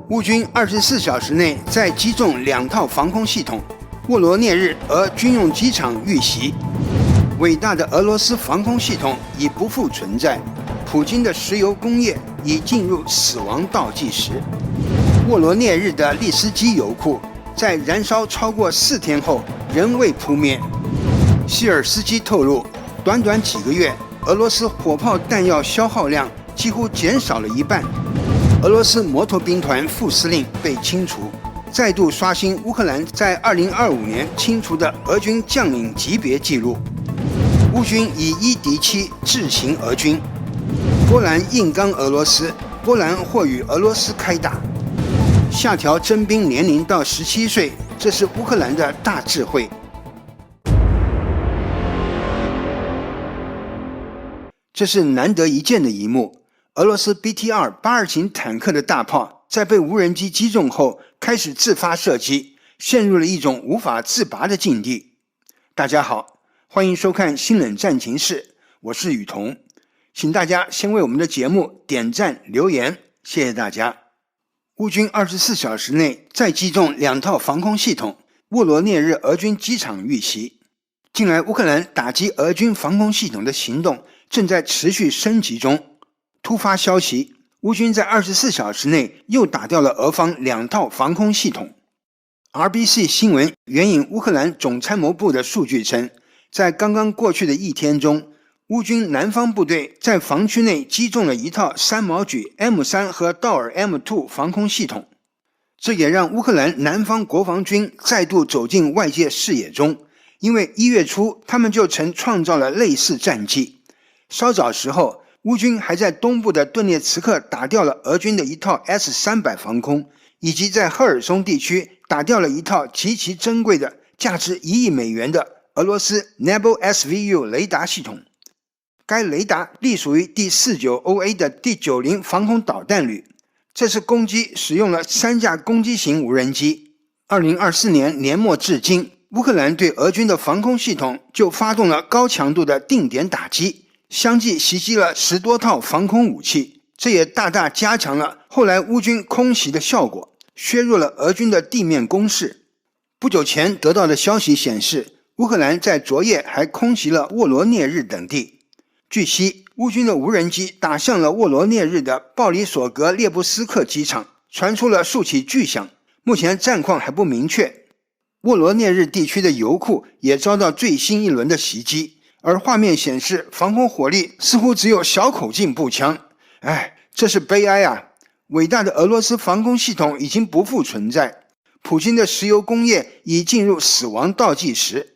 乌军24小时内再击中2套防空系统，沃罗涅日俄军用机场遇袭。伟大的俄罗斯防空系统已不复存在，普京的石油工业已进入死亡倒计时。沃罗涅日的利斯基油库在燃烧超过4天后仍未扑灭。希尔斯基透露，短短几个月，俄罗斯火炮弹药消耗量几乎减少了一半。俄罗斯摩托兵团副司令被清除，再度刷新乌克兰在2025年清除的俄军将领级别纪录。乌军以1敌7制行俄军。波兰硬刚俄罗斯，波兰或与俄罗斯开打。下调征兵年龄到17岁，这是乌克兰的大智慧。这是难得一见的一幕。俄罗斯 BT-282型坦克的大炮在被无人机击中后，开始自发射击，陷入了一种无法自拔的境地。大家好，欢迎收看新冷战情室，我是雨桐，请大家先为我们的节目点赞留言，谢谢大家。乌军24小时内再击中2套防空系统，沃罗涅日俄军机场遇袭。近来乌克兰打击俄军防空系统的行动正在持续升级中。突发消息，乌军在24小时内又打掉了俄方2套防空系统。RBC 新闻援引乌克兰总参谋部的数据称，在刚刚过去的一天中，乌军南方部队在防区内击中了一套3毛举 M3 和道尔 M2 防空系统，这也让乌克兰南方国防军再度走进外界视野中，因为1月初他们就曾创造了类似战绩。稍早时候，乌军还在东部的顿涅茨克打掉了俄军的一套 S-300 防空，以及在赫尔松地区打掉了一套极其珍贵的价值1亿美元的俄罗斯 Nebel SVU 雷达系统。该雷达隶属于第49OA 的第90防空导弹旅，这次攻击使用了3架攻击型无人机。2024年年末至今，乌克兰对俄军的防空系统就发动了高强度的定点打击，相继袭击了10多套防空武器，这也大大加强了后来乌军空袭的效果，削弱了俄军的地面攻势。不久前得到的消息显示，乌克兰在昨夜还空袭了沃罗涅日等地。据悉，乌军的无人机打向了沃罗涅日的鲍里索格列布斯克机场，传出了数起巨响，目前战况还不明确。沃罗涅日地区的油库也遭到最新一轮的袭击，而画面显示防空火力似乎只有小口径步枪。这是悲哀啊！伟大的俄罗斯防空系统已经不复存在，普京的石油工业已进入死亡倒计时。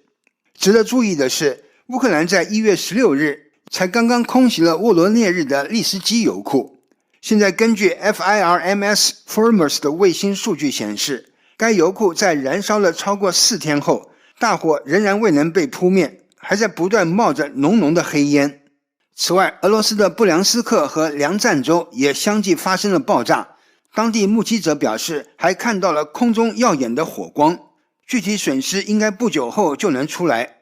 值得注意的是，乌克兰在1月16日才刚刚空袭了沃罗涅日的利斯基油库。现在根据 FIRMS Formers 的卫星数据显示，该油库在燃烧了超过4天后，大火仍然未能被扑灭，还在不断冒着浓浓的黑烟。此外，俄罗斯的布良斯克和梁赞州也相继发生了爆炸，当地目击者表示还看到了空中耀眼的火光，具体损失应该不久后就能出来。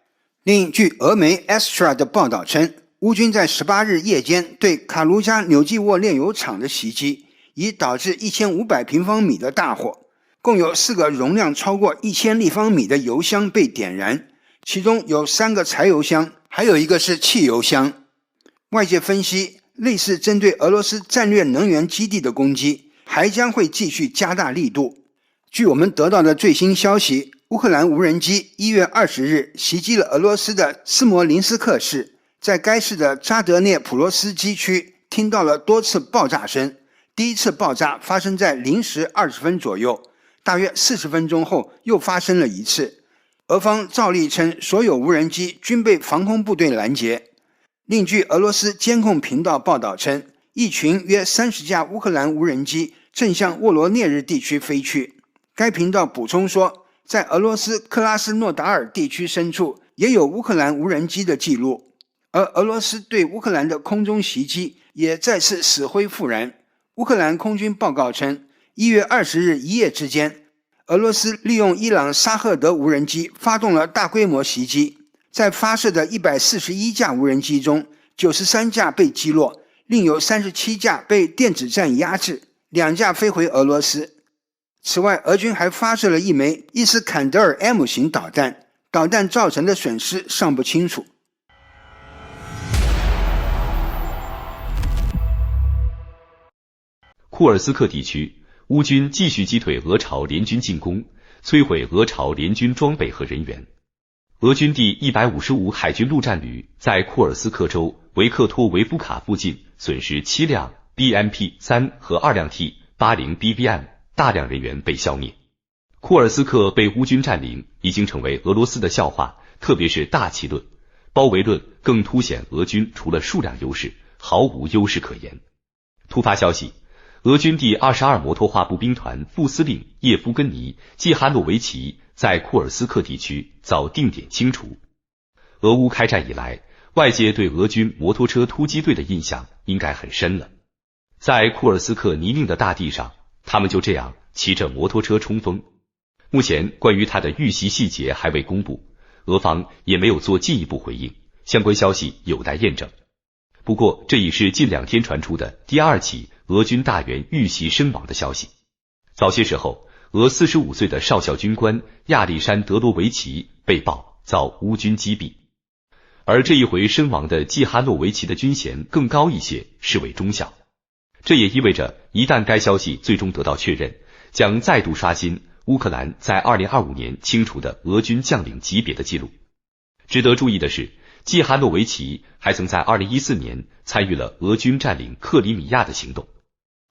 另据俄媒 Astra 的报道称，乌军在18日夜间对卡卢加纽季沃炼油厂的袭击，已导致1500平方米的大火，共有4个容量超过1000立方米的油箱被点燃，其中有3个柴油箱，还有1个是汽油箱。外界分析，类似针对俄罗斯战略能源基地的攻击还将会继续加大力度。据我们得到的最新消息，乌克兰无人机1月20日袭击了俄罗斯的斯摩林斯克市，在该市的扎德涅普罗斯基区听到了多次爆炸声，第一次爆炸发生在0时20分左右，大约40分钟后又发生了一次。俄方照例称所有无人机均被防空部队拦截。另据俄罗斯监控频道报道称，一群约30架乌克兰无人机正向沃罗涅日地区飞去。该频道补充说，在俄罗斯克拉斯诺达尔地区深处也有乌克兰无人机的记录，而俄罗斯对乌克兰的空中袭击也再次死灰复燃。乌克兰空军报告称，1月20日一夜之间，俄罗斯利用伊朗沙赫德无人机发动了大规模袭击，在发射的141架无人机中，93架被击落，另有37架被电子战压制，2架飞回俄罗斯。此外，俄军还发射了一枚伊斯坎德尔 M 型导弹，导弹造成的损失尚不清楚。库尔斯克地区，乌军继续击退俄朝联军进攻，摧毁俄朝联军装备和人员。俄军第155海军陆战旅在库尔斯克州维克托维夫卡附近损失7辆 BMP-3 和2辆 T-80 BVM， 大量人员被消灭。库尔斯克被乌军占领已经成为俄罗斯的笑话，特别是大旗论、包围论更凸显俄军除了数量优势，毫无优势可言。突发消息，俄军第22摩托化步兵团副司令叶夫根尼·季哈诺维奇在库尔斯克地区遭定点清除。俄乌开战以来，外界对俄军摩托车突击队的印象应该很深了。在库尔斯克泥泞的大地上，他们就这样骑着摩托车冲锋。目前关于他的遇袭细节还未公布，俄方也没有做进一步回应，相关消息有待验证。不过这已是近2天传出的第2起俄军大员遇袭身亡的消息。早些时候，俄45岁的少校军官亚历山德罗维奇被曝遭乌军击毙，而这一回身亡的季哈诺维奇的军衔更高一些，是位中校。这也意味着一旦该消息最终得到确认，将再度刷新乌克兰在2025年清除的俄军将领级别的记录。值得注意的是，季哈诺维奇还曾在2014年参与了俄军占领克里米亚的行动，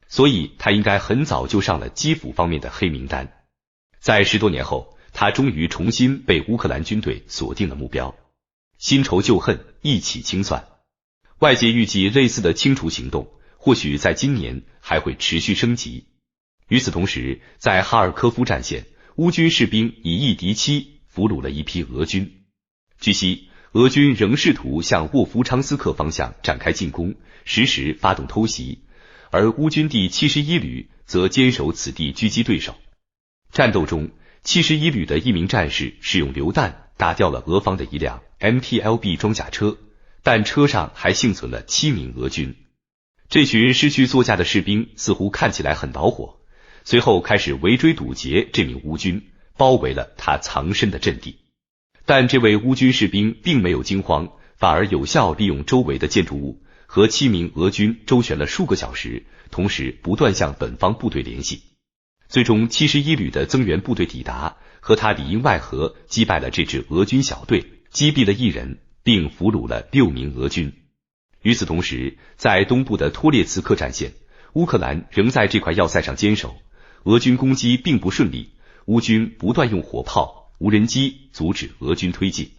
所以他应该很早就上了基辅方面的黑名单。在10多年后，他终于重新被乌克兰军队锁定了目标。新仇旧恨一起清算，外界预计类似的清除行动或许在今年还会持续升级。与此同时，在哈尔科夫战线，乌军士兵以一敌7俘虏了一批俄军。据悉，俄军仍试图向沃夫昌斯克方向展开进攻，时时发动偷袭，而乌军第71旅则坚守此地狙击对手。战斗中，71旅的一名战士使用榴弹打掉了俄方的一辆 MTLB 装甲车，但车上还幸存了7名俄军。这群失去座驾的士兵似乎看起来很恼火，随后开始围追堵截这名乌军，包围了他藏身的阵地。但这位乌军士兵并没有惊慌，反而有效利用周围的建筑物，和7名俄军周旋了数个小时，同时不断向本方部队联系。最终71旅的增援部队抵达，和他里应外合击败了这支俄军小队，击毙了1人，并俘虏了6名俄军。与此同时，在东部的托列茨克战线，乌克兰仍在这块要塞上坚守，俄军攻击并不顺利，乌军不断用火炮、无人机阻止俄军推进。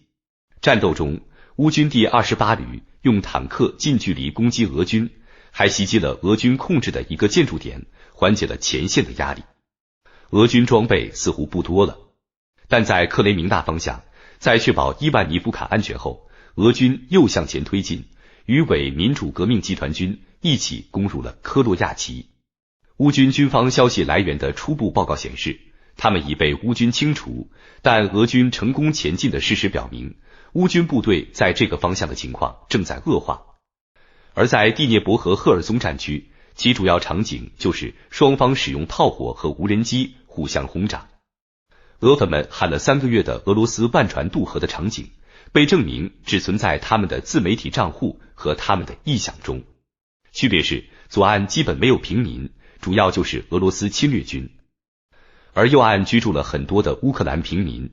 战斗中，乌军第28旅用坦克近距离攻击俄军，还袭击了俄军控制的一个建筑点，缓解了前线的压力。俄军装备似乎不多了，但在克雷明纳方向，在确保伊万尼夫卡安全后，俄军又向前推进，与伪民主革命集团军一起攻入了科洛亚奇。乌军军方消息来源的初步报告显示，他们已被乌军清除，但俄军成功前进的事实表明，乌军部队在这个方向的情况正在恶化。而在第聂伯河赫尔松战区，其主要场景就是双方使用炮火和无人机互相轰炸。俄粉们喊了3个月的俄罗斯万船渡河的场景，被证明只存在他们的自媒体账户和他们的臆想中。区别是，左岸基本没有平民，主要就是俄罗斯侵略军，而右岸居住了很多的乌克兰平民。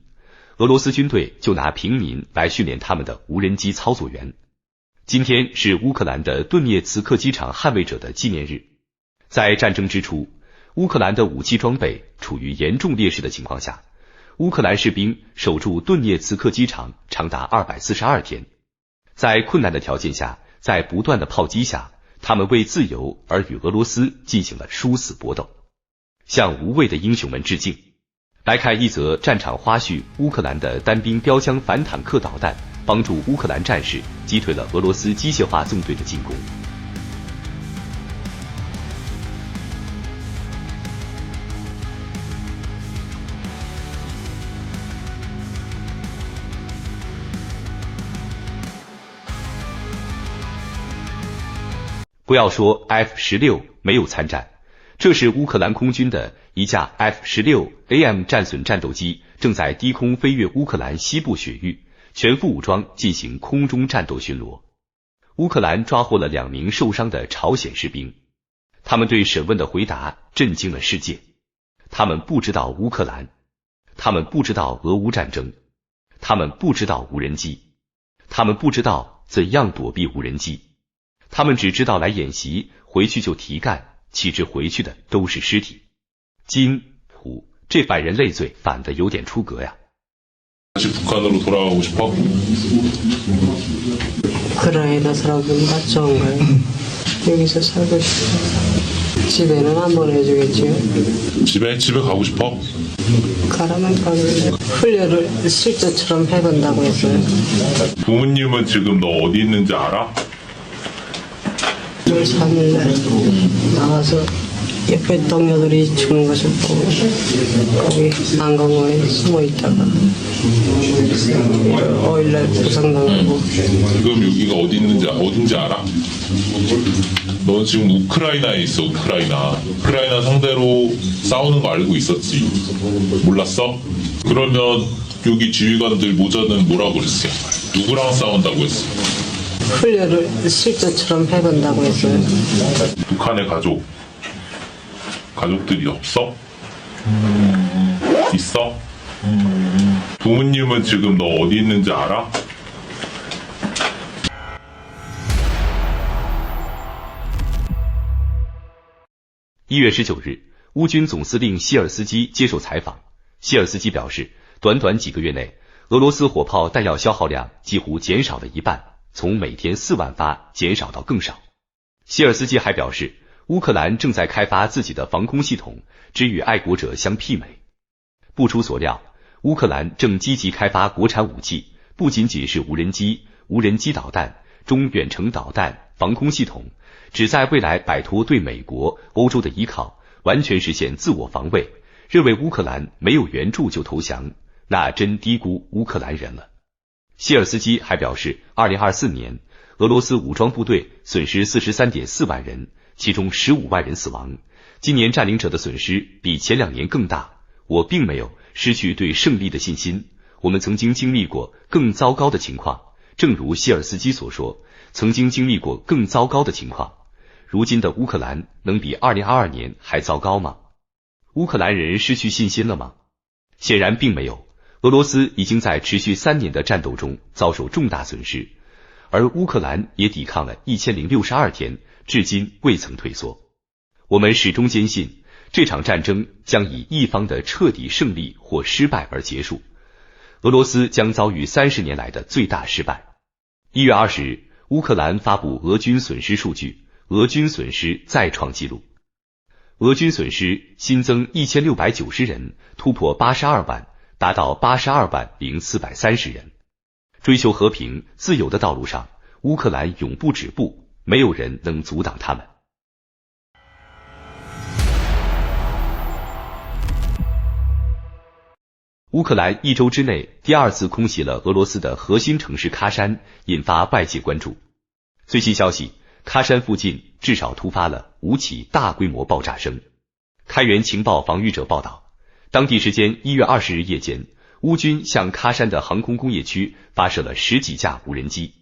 俄罗斯军队就拿平民来训练他们的无人机操作员。今天是乌克兰的顿涅茨克机场捍卫者的纪念日。在战争之初，乌克兰的武器装备处于严重劣势的情况下，乌克兰士兵守住顿涅茨克机场长达242天。在困难的条件下，在不断的炮击下，他们为自由而与俄罗斯进行了殊死搏斗，向无畏的英雄们致敬。来看一则战场花絮，乌克兰的单兵标枪反坦克导弹帮助乌克兰战士击退了俄罗斯机械化纵队的进攻。不要说 F-16没有参战，这时乌克兰空军的一架 F-16AM 战损战斗机正在低空飞越乌克兰西部水域，全副武装进行空中战斗巡逻。乌克兰抓获了2名受伤的朝鲜士兵，他们对审问的回答震惊了世界。他们不知道乌克兰，他们不知道俄乌战争，他们不知道无人机，他们不知道怎样躲避无人机，他们只知道来演习，回去就提干，岂知回去的都是尸体。金虎，这反人类罪反的有点出格呀。 다시 북한으로 돌아가고 싶어? 우크라이나 사람들은 다 좋은가요? 여기서 살고 싶어요. 집에는 안 보내주겠지요? 집에 가고 싶어? 가라면 가길래 훈련을 실전처럼 해본다고 했어요. 부모님은 지금 너 어디 있는지 알아? 6월 3일날 나와서 옆에 동료들이 죽는 것을 보고 거기 난공원에 숨어 있다가 5일날 부상당하고. 지금 여기가 어딘지 알아? 너 지금 우크라이나에 있어. 우크라이나 상대로 싸우는 거 알고 있었지? 몰랐어? 그러면 여기 지휘관들 모자는 뭐라고 그랬어? 누구랑 싸운다고 했어? 훈련을 실전처럼 해본다고 했어요. 북한의 가족들이 없어? 있어? 부모님은 지금 너 어디 있는지 알아?1月19日，乌军总司令希尔斯基接受采访。希尔斯基表示，短短几个月内，俄罗斯火炮弹药消耗量几乎减少了一半，从每天4万发减少到更少。希尔斯基还表示，乌克兰正在开发自己的防空系统，只与爱国者相媲美。不出所料，乌克兰正积极开发国产武器，不仅仅是无人机、无人机导弹、中远程导弹、防空系统，旨在未来摆脱对美国、欧洲的依靠，完全实现自我防卫。认为乌克兰没有援助就投降，那真低估乌克兰人了。希尔斯基还表示，2024年俄罗斯武装部队损失 43.4 万人，其中15万人死亡。今年占领者的损失比前2年更大。我并没有失去对胜利的信心，我们曾经经历过更糟糕的情况，正如希尔斯基所说，曾经经历过更糟糕的情况。如今的乌克兰能比2022年还糟糕吗？乌克兰人失去信心了吗？显然并没有。俄罗斯已经在持续3年的战斗中遭受重大损失，而乌克兰也抵抗了1062天，至今未曾退缩。我们始终坚信，这场战争将以一方的彻底胜利或失败而结束，俄罗斯将遭遇30年来的最大失败。1月20日，乌克兰发布俄军损失数据，俄军损失再创纪录，俄军损失新增1690人，突破82万，达到82万0430人。追求和平、自由的道路上，乌克兰永不止步，没有人能阻挡他们。乌克兰1周之内第2次空袭了俄罗斯的核心城市喀山，引发外界关注。最新消息，喀山附近至少突发了5起大规模爆炸声。开源情报防御者报道，当地时间1月20日夜间，乌军向喀山的航空工业区发射了10几架无人机。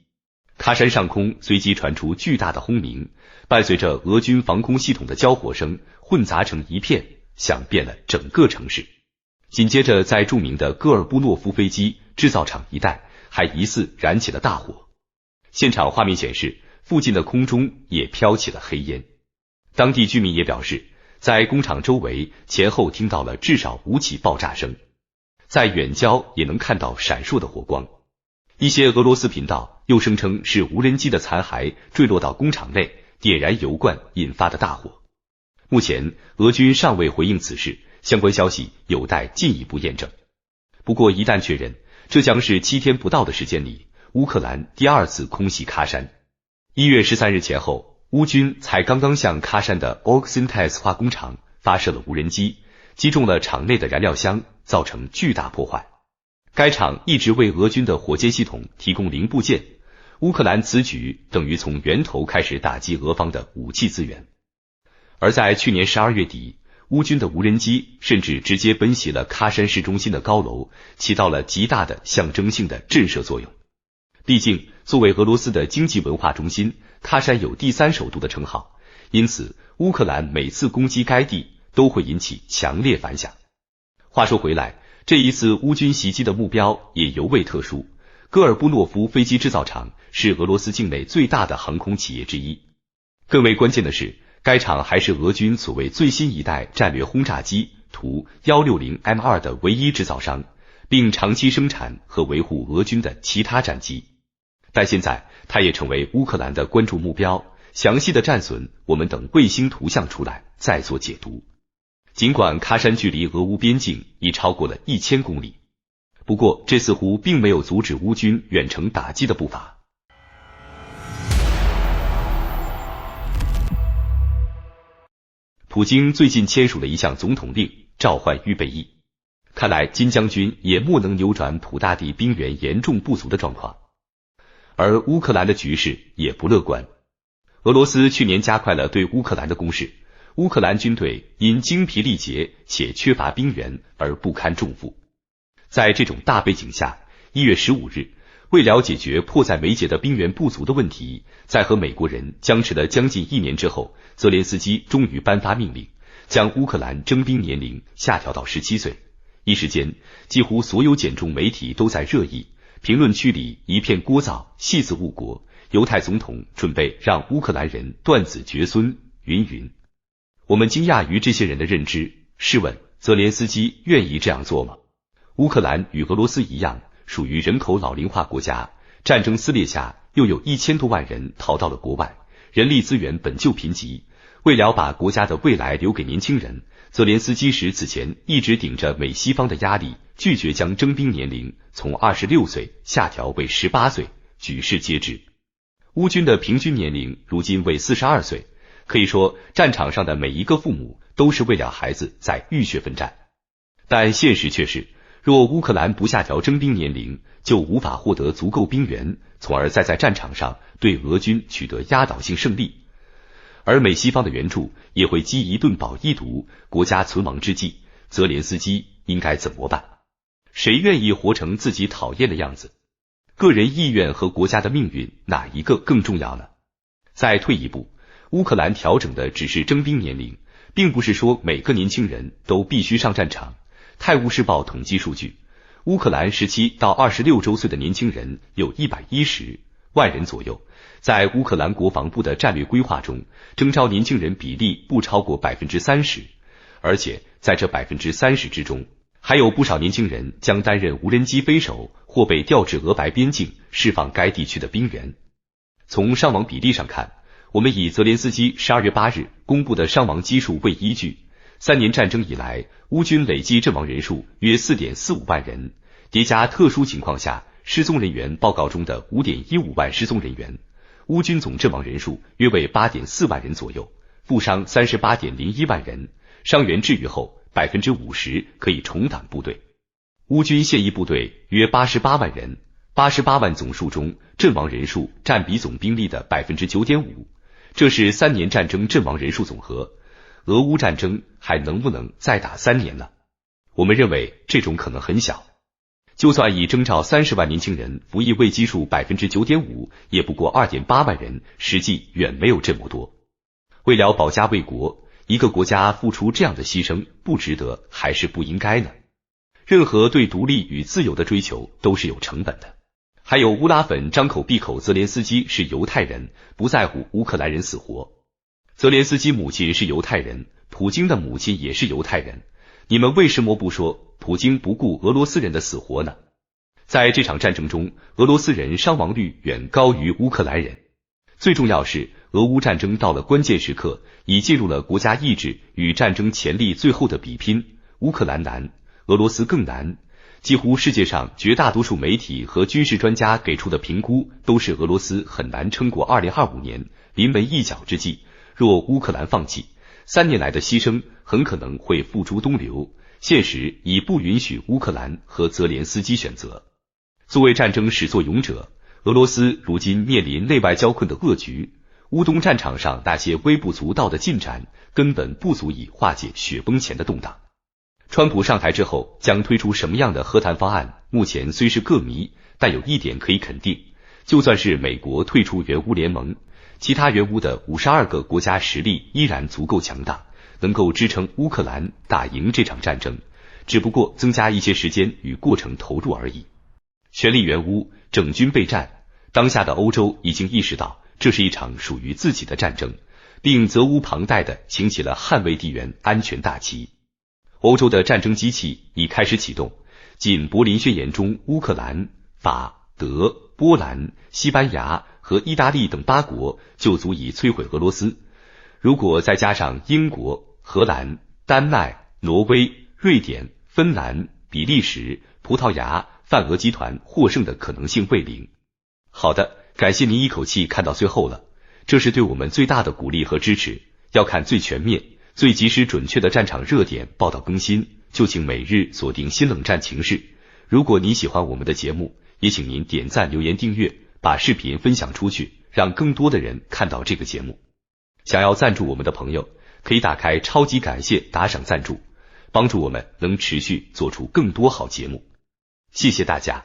喀山上空随即传出巨大的轰鸣，伴随着俄军防空系统的交火声，混杂成一片，响遍了整个城市。紧接着，在著名的戈尔布诺夫飞机制造厂一带，还疑似燃起了大火。现场画面显示，附近的空中也飘起了黑烟。当地居民也表示，在工厂周围前后听到了至少5起爆炸声，在远郊也能看到闪烁的火光。一些俄罗斯频道又声称是无人机的残骸坠落到工厂内，点燃油罐引发的大火。目前，俄军尚未回应此事，相关消息有待进一步验证。不过一旦确认，这将是7天不到的时间里，乌克兰第2次空袭喀山。1月13日前后，乌军才刚刚向喀山的 Oxyntez 化工厂发射了无人机，击中了厂内的燃料箱，造成巨大破坏。该厂一直为俄军的火箭系统提供零部件，乌克兰此举等于从源头开始打击俄方的武器资源。而在去年12月底，乌军的无人机甚至直接奔袭了喀山市中心的高楼，起到了极大的象征性的震慑作用。毕竟，作为俄罗斯的经济文化中心，喀山有第3首都的称号，因此乌克兰每次攻击该地都会引起强烈反响。话说回来，这一次乌军袭击的目标也尤为特殊，戈尔布诺夫飞机制造厂是俄罗斯境内最大的航空企业之一。更为关键的是，该厂还是俄军所谓最新一代战略轰炸机图 160M2 的唯一制造商，并长期生产和维护俄军的其他战机。但现在它也成为乌克兰的关注目标，详细的战损我们等卫星图像出来再做解读。尽管喀山距离俄乌边境已超过了1000公里，不过这似乎并没有阻止乌军远程打击的步伐。普京最近签署了一项总统令，召唤预备役。看来金将军也莫能扭转普大帝兵源严重不足的状况。而乌克兰的局势也不乐观。俄罗斯去年加快了对乌克兰的攻势，乌克兰军队因精疲力竭且缺乏兵源而不堪重负。在这种大背景下，1月15日，为了解决迫在眉睫的兵源不足的问题，在和美国人僵持了将近1年之后，泽连斯基终于颁发命令，将乌克兰征兵年龄下调到17岁。一时间，几乎所有简中媒体都在热议，评论区里一片聒噪，戏似误国，犹太总统准备让乌克兰人断子绝孙，云云。我们惊讶于这些人的认知，试问泽连斯基愿意这样做吗？乌克兰与俄罗斯一样，属于人口老龄化国家，战争撕裂下又有1000多万人逃到了国外，人力资源本就贫瘠，为了把国家的未来留给年轻人，泽连斯基时此前一直顶着美西方的压力，拒绝将征兵年龄从26岁下调为18岁，举世皆知。乌军的平均年龄如今为42岁，可以说战场上的每一个父母都是为了孩子在浴血奋战。但现实却是，若乌克兰不下调征兵年龄，就无法获得足够兵源，从而再在战场上对俄军取得压倒性胜利。而美西方的援助也会饥一顿饱一毒，国家存亡之际，泽连斯基应该怎么办？谁愿意活成自己讨厌的样子？个人意愿和国家的命运，哪一个更重要呢？再退一步，乌克兰调整的只是征兵年龄，并不是说每个年轻人都必须上战场。泰晤士报统计数据，乌克兰17到26周岁的年轻人有110万人左右，在乌克兰国防部的战略规划中，征召年轻人比例不超过 30%， 而且在这 30% 之中，还有不少年轻人将担任无人机飞手或被调至俄白边境释放该地区的兵源。从伤亡比例上看，我们以泽连斯基12月8日公布的伤亡基数为依据，3年战争以来，乌军累计阵亡人数约 4.45 万人，叠加特殊情况下失踪人员报告中的 5.15 万失踪人员，乌军总阵亡人数约为 8.4 万人左右，负伤 38.01 万人，伤员治愈后 50% 可以重返部队。乌军现役部队约88万人，88万总数中阵亡人数占比总兵力的 9.5%， 这是3年战争阵亡人数总和。俄乌战争还能不能再打3年呢？我们认为这种可能很小。就算以征召30万年轻人服役为基数 9.5%， 也不过 2.8 万人，实际远没有这么多。为了保家卫国，一个国家付出这样的牺牲，不值得还是不应该呢？任何对独立与自由的追求都是有成本的。还有乌拉粉张口闭口泽连斯基是犹太人，不在乎乌克兰人死活。泽连斯基母亲是犹太人，普京的母亲也是犹太人，你们为什么不说普京不顾俄罗斯人的死活呢？在这场战争中，俄罗斯人伤亡率远高于乌克兰人。最重要是，俄乌战争到了关键时刻，已进入了国家意志与战争潜力最后的比拼，乌克兰难，俄罗斯更难。几乎世界上绝大多数媒体和军事专家给出的评估都是俄罗斯很难撑过2025年，临门一脚之际，若乌克兰放弃，3年来的牺牲很可能会付诸东流，现实已不允许乌克兰和泽连斯基选择。作为战争始作俑者，俄罗斯如今面临内外交困的厄局，乌东战场上那些微不足道的进展，根本不足以化解雪崩前的动荡。川普上台之后将推出什么样的和谈方案，目前虽是个谜，但有一点可以肯定，就算是美国退出援乌联盟，其他援乌的52个国家实力依然足够强大，能够支撑乌克兰打赢这场战争，只不过增加一些时间与过程投入而已。全力援乌，整军备战，当下的欧洲已经意识到这是一场属于自己的战争，并责无旁贷地擎起了捍卫地缘安全大旗。欧洲的战争机器已开始启动，仅柏林宣言中乌克兰、法、德、波兰、西班牙和意大利等8国就足以摧毁俄罗斯，如果再加上英国、荷兰、丹麦、挪威、瑞典、芬兰、比利时、葡萄牙，泛俄集团获胜的可能性为零。好的，感谢您一口气看到最后了，这是对我们最大的鼓励和支持。要看最全面、最及时准确的战场热点报道更新，就请每日锁定新冷战情势。如果您喜欢我们的节目，也请您点赞、留言、订阅，把视频分享出去，让更多的人看到这个节目。想要赞助我们的朋友，可以打开超级感谢打赏赞助，帮助我们能持续做出更多好节目。谢谢大家。